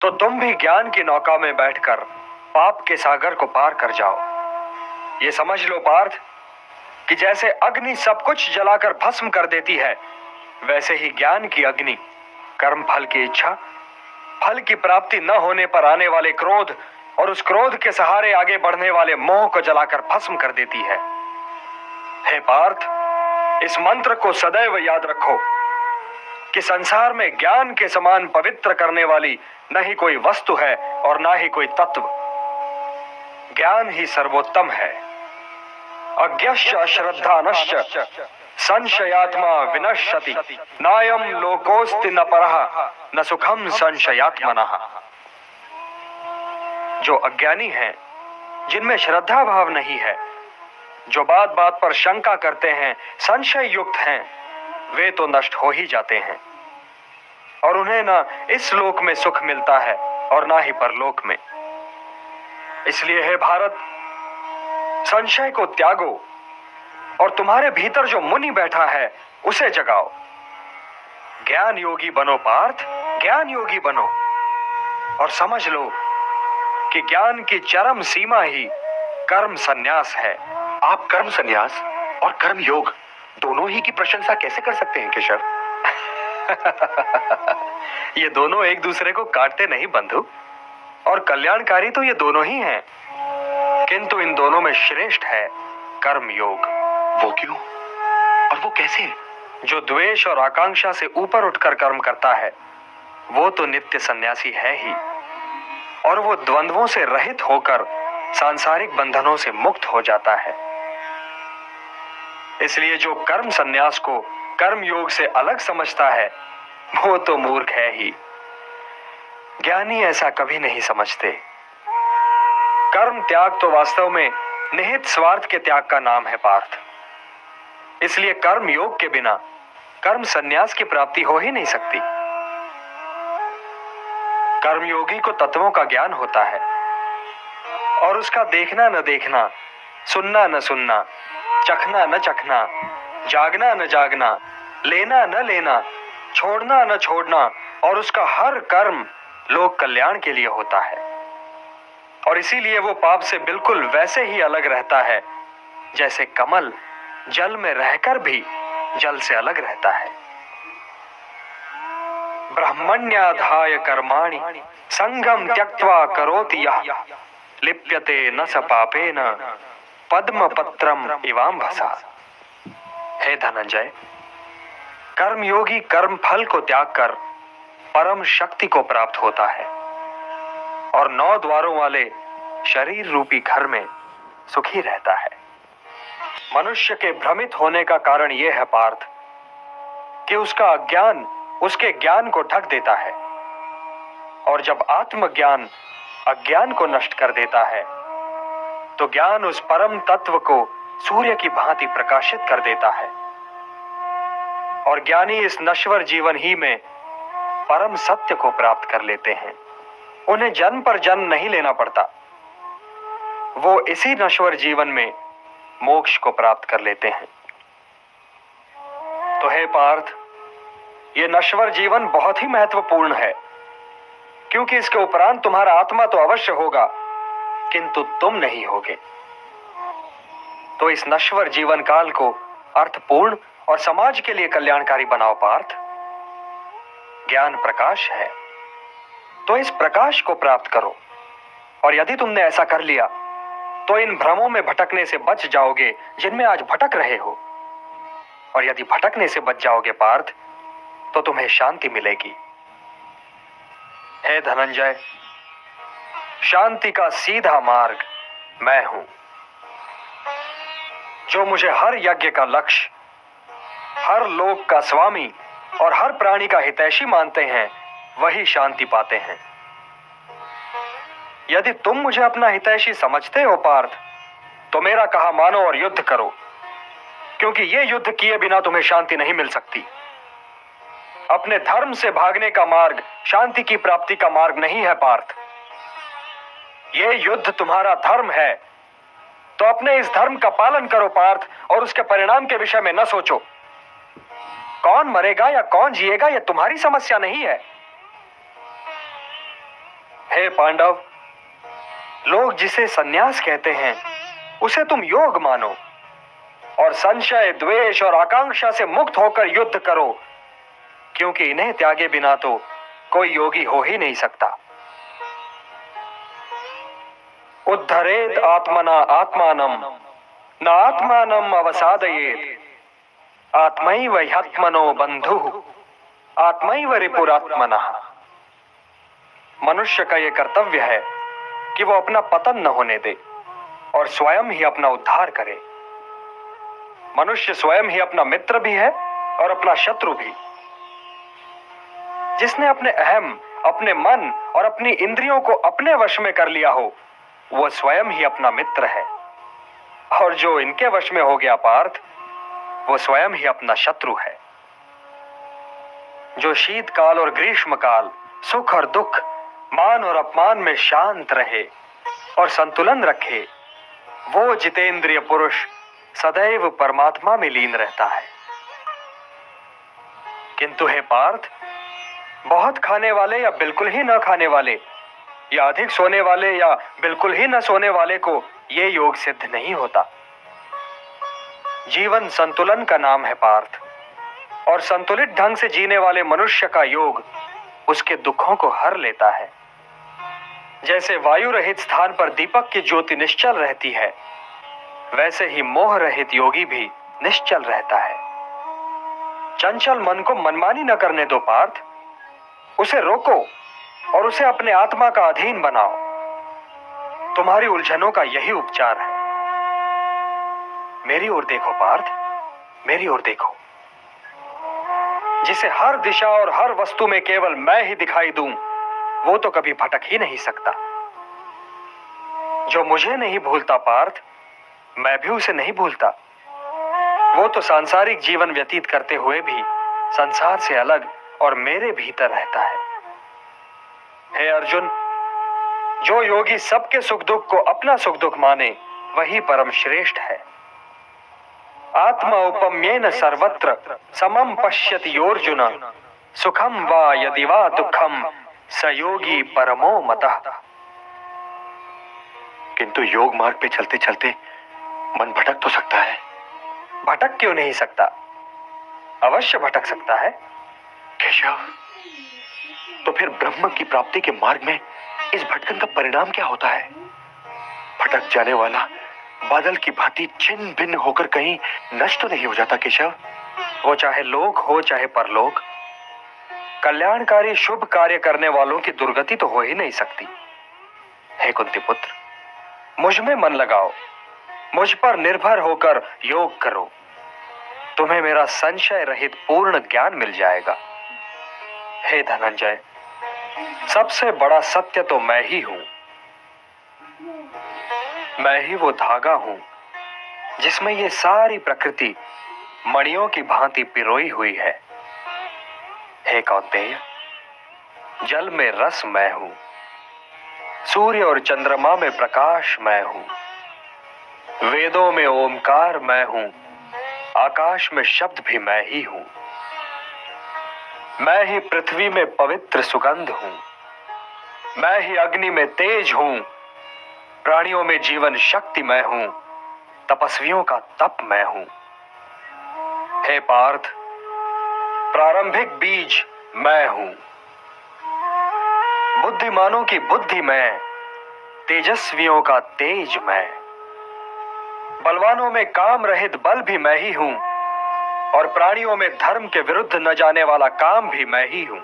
तो तुम भी ज्ञान की नौका में बैठकर पाप के सागर को पार कर जाओ। ये समझ लो पार्थ कि जैसे अग्नि सब कुछ जलाकर भस्म कर देती है, वैसे ही ज्ञान की अग्नि कर्म फल की इच्छा, फल की प्राप्ति न होने पर आने वाले क्रोध और उस क्रोध के सहारे आगे बढ़ने वाले मोह को जलाकर भस्म कर देती है। हे पार्थ, इस मंत्र को सदैव याद रखो कि संसार में ज्ञान के समान पवित्र करने वाली न ही कोई वस्तु है और न ही कोई तत्व। ज्ञान ही सर्वोत्तम है। अज्ञश्च अश्रद्धानश्च संशयात्मा विनश्यति, नायम लोकोस्ति न परः न सुखम संशयात्मनः। जो अज्ञानी हैं, जिनमें श्रद्धा भाव नहीं है, जो बात बात पर शंका करते हैं, संशय युक्त हैं, वे तो नष्ट हो ही जाते हैं और उन्हें ना इस लोक में सुख मिलता है और ना ही परलोक में। इसलिए हे भारत, संशय को त्यागो और तुम्हारे भीतर जो मुनि बैठा है उसे जगाओ। ज्ञान योगी बनो पार्थ, ज्ञान योगी बनो और समझ लो कि ज्ञान की चरम सीमा ही कर्म संन्यास है। आप कर्म संन्यास और कर्म योग दोनों ही की प्रशंसा कैसे कर सकते हैं केशव? ये दोनों एक दूसरे को काटते नहीं बंधु, और कल्याणकारी तो ये दोनों ही हैं, किंतु इन दोनों में श्रेष्ठ है कर्म योग। वो क्यों और वो कैसे? जो द्वेष और आकांक्षा से ऊपर उठकर कर्म करता है वो तो नित्य सन्यासी है ही, और वो द्वंद्वों से रहित होकर सांसारिक बंधनों से मुक्त हो जाता है। इसलिए जो कर्म संन्यास को कर्म योग से अलग समझता है वो तो मूर्ख है ही। ज्ञानी ऐसा कभी नहीं समझते। कर्म त्याग तो वास्तव में निहित स्वार्थ के त्याग का नाम है पार्थ। इसलिए कर्म योग के बिना कर्म संन्यास की प्राप्ति हो ही नहीं सकती। कर्मयोगी को तत्वों का ज्ञान होता है और उसका देखना न देखना, सुनना न सुनना, चखना न चखना, जागना न जागना, लेना न लेना, छोड़ना न छोड़ना और उसका हर कर्म लोक कल्याण के लिए होता है। और इसीलिए वो पाप से बिल्कुल वैसे ही अलग रहता है जैसे कमल जल में रहकर भी जल से अलग रहता है। ब्रह्मण्याधाय कर्माणि संगम त्यक्त्वा करोति यः, लिप्यते न स पापेन पद्मपत्रम इवाम्भसा। हे धनंजय, कर्मयोगी कर्म फल को त्याग कर परम शक्ति को प्राप्त होता है और 9 द्वारों वाले शरीर रूपी घर में सुखी रहता है। मनुष्य के भ्रमित होने का कारण यह है पार्थ कि उसका अज्ञान उसके ज्ञान को ढक देता है, और जब आत्मज्ञान अज्ञान को नष्ट कर देता है तो ज्ञान उस परम तत्व को सूर्य की भांति प्रकाशित कर देता है और ज्ञानी इस नश्वर जीवन ही में परम सत्य को प्राप्त कर लेते हैं। उन्हें जन्म पर जन्म नहीं लेना पड़ता, वो इसी नश्वर जीवन में मोक्ष को प्राप्त कर लेते हैं। तो हे पार्थ, ये नश्वर जीवन बहुत ही महत्वपूर्ण है, क्योंकि इसके उपरांत तुम्हारा आत्मा तो अवश्य होगा किंतु तुम नहीं होगे। तो इस नश्वर जीवन काल को अर्थपूर्ण और समाज के लिए कल्याणकारी बनाओ पार्थ। ज्ञान प्रकाश है तो इस प्रकाश को प्राप्त करो, और यदि तुमने ऐसा कर लिया तो इन भ्रमों में भटकने से बच जाओगे जिनमें आज भटक रहे हो, और यदि भटकने से बच जाओगे पार्थ तो तुम्हें शांति मिलेगी। हे धनंजय, शांति का सीधा मार्ग मैं हूं। जो मुझे हर यज्ञ का लक्ष्य, हर लोक का स्वामी और हर प्राणी का हितैषी मानते हैं, वही शांति पाते हैं। यदि तुम मुझे अपना हितैषी समझते हो पार्थ, तो मेरा कहा मानो और युद्ध करो, क्योंकि ये युद्ध किए बिना तुम्हें शांति नहीं मिल सकती। अपने धर्म से भागने का मार्ग शांति की प्राप्ति का मार्ग नहीं है पार्थ। ये युद्ध तुम्हारा धर्म है, तो अपने इस धर्म का पालन करो पार्थ, और उसके परिणाम के विषय में न सोचो। कौन मरेगा या कौन जिएगा, यह तुम्हारी समस्या नहीं है। हे पांडव, लोग जिसे सन्यास कहते हैं उसे तुम योग मानो और संशय, द्वेष और आकांक्षा से मुक्त होकर युद्ध करो, क्योंकि इन्हें त्यागे बिना तो कोई योगी हो ही नहीं सकता। उद्धरेत आत्मना आत्मानम न आत्मानम अवसादयेत आत्मैव ह्यात्मनो बंधुः आत्मैव रिपुरात्मनः। मनुष्य का यह कर्तव्य है कि वो अपना पतन न होने दे और स्वयं ही अपना उद्धार करे। मनुष्य स्वयं ही अपना मित्र भी है और अपना शत्रु भी। जिसने अपने अहम, अपने मन और अपनी इंद्रियों को अपने वश में कर लिया हो, वो स्वयं ही अपना मित्र है, और जो इनके वश में हो गया पार्थ, वो स्वयं ही अपना शत्रु है। जो शीतकाल और ग्रीष्म काल, सुख और दुख, मान और अपमान में शांत रहे और संतुलन रखे, वो जितेंद्रिय पुरुष सदैव परमात्मा में लीन रहता है। किंतु हे पार्थ, बहुत खाने वाले या बिल्कुल ही न खाने वाले, या अधिक सोने वाले या बिल्कुल ही न सोने वाले को ये योग सिद्ध नहीं होता। जीवन संतुलन का नाम है पार्थ, और संतुलित ढंग से जीने वाले मनुष्य का योग उसके दुखों को हर लेता है। जैसे वायु रहित स्थान पर दीपक की ज्योति निश्चल रहती है, वैसे ही मोह रहित योगी भी निश्चल रहता है। चंचल मन को मनमानी न करने दो पार्थ, उसे रोको और उसे अपने आत्मा का अधीन बनाओ। तुम्हारी उलझनों का यही उपचार है। मेरी ओर देखो पार्थ, मेरी ओर देखो। जिसे हर दिशा और हर वस्तु में केवल मैं ही दिखाई दूं, वो तो कभी भटक ही नहीं सकता। जो मुझे नहीं भूलता पार्थ, मैं भी उसे नहीं भूलता। वो तो सांसारिक जीवन व्यतीत करते हुए भी संसार से अलग और मेरे भीतर रहता है। हे अर्जुन, जो योगी सबके सुख दुख को अपना सुख दुख माने, वही परम श्रेष्ठ है। आत्मा उपम्येन सर्वत्र समम पश्यति योर्जुन सुखम वा यदि वा दुखम स योगी परमो मतः। किंतु योग मार्ग पे चलते चलते मन भटक तो सकता है। भटक क्यों नहीं सकता? अवश्य भटक सकता है। केशव, तो फिर ब्रह्म की प्राप्ति के मार्ग में इस भटकन का परिणाम क्या होता है? भटक जाने वाला बादल की भांति छिन्न भिन्न होकर कहीं नष्ट तो नहीं हो जाता केशव? वो चाहे लोक हो चाहे परलोक, कल्याणकारी शुभ कार्य करने वालों की दुर्गति तो हो ही नहीं सकती। हे कुंती पुत्र, मुझ में मन लगाओ, मुझ पर निर्भर होकर योग करो। तुम्हें मेरा संशय रहित पूर्ण ज्ञान मिल जाएगा। हे धनंजय, सबसे बड़ा सत्य तो मैं ही हूं। मैं ही वो धागा हूं जिसमें ये सारी प्रकृति मणियों की भांति पिरोई हुई है। हे कौन्तेय, जल में रस मैं हूं, सूर्य और चंद्रमा में प्रकाश मैं हूं, वेदों में ओमकार मैं हूं, आकाश में शब्द भी मैं ही हूं। मैं ही पृथ्वी में पवित्र सुगंध हूं, मैं ही अग्नि में तेज हूं, प्राणियों में जीवन शक्ति मैं हूं, तपस्वियों का तप मैं हूं। हे पार्थ, प्रारंभिक बीज मैं हूं, बुद्धिमानों की बुद्धि मैं, तेजस्वियों का तेज मैं, बलवानों में काम रहित बल भी मैं ही हूं, और प्राणियों में धर्म के विरुद्ध न जाने वाला काम भी मैं ही हूं।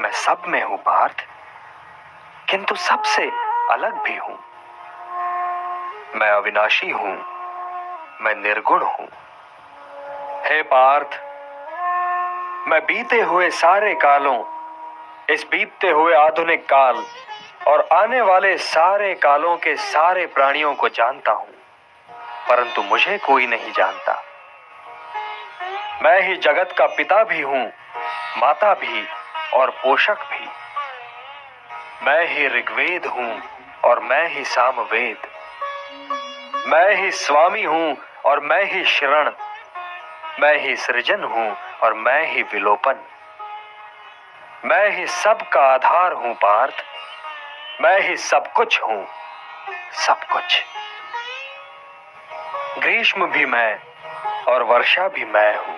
मैं सब में हूं पार्थ, किंतु सबसे अलग भी हूं। मैं अविनाशी हूं, मैं निर्गुण हूं। हे पार्थ, मैं बीते हुए सारे कालों, इस बीतते हुए आधुनिक काल और आने वाले सारे कालों के सारे प्राणियों को जानता हूं, परंतु मुझे कोई नहीं जानता। मैं ही जगत का पिता भी हूं, माता भी और पोषक भी। मैं ही ऋग्वेद हूं और मैं ही सामवेद। मैं ही स्वामी हूं और मैं ही शरण। मैं ही सृजन हूं और मैं ही विलोपन। मैं ही सब का आधार हूं पार्थ, मैं ही सब कुछ हूं, सब कुछ। ग्रीष्म भी मैं और वर्षा भी मैं हूं।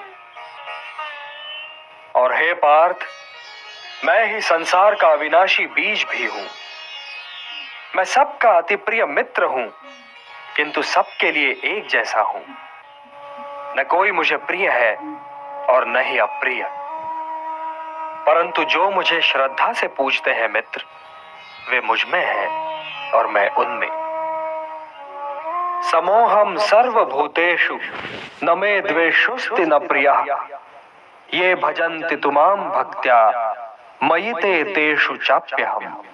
और हे पार्थ, मैं ही संसार का अविनाशी बीज भी हूं। मैं सबका अति प्रिय मित्र हूं, किंतु सबके लिए एक जैसा हूं। न कोई मुझे प्रिय है और न ही अप्रिय, परंतु जो मुझे श्रद्धा से पूजते हैं मित्र, वे मुझ में हैं और मैं उनमें। समोहम सर्वभूतेषु न मे द्वेषोस्ति न प्रियः, ये भजन्ति तुमां भक्त्या मयि ते तेषु चाप्यहम्।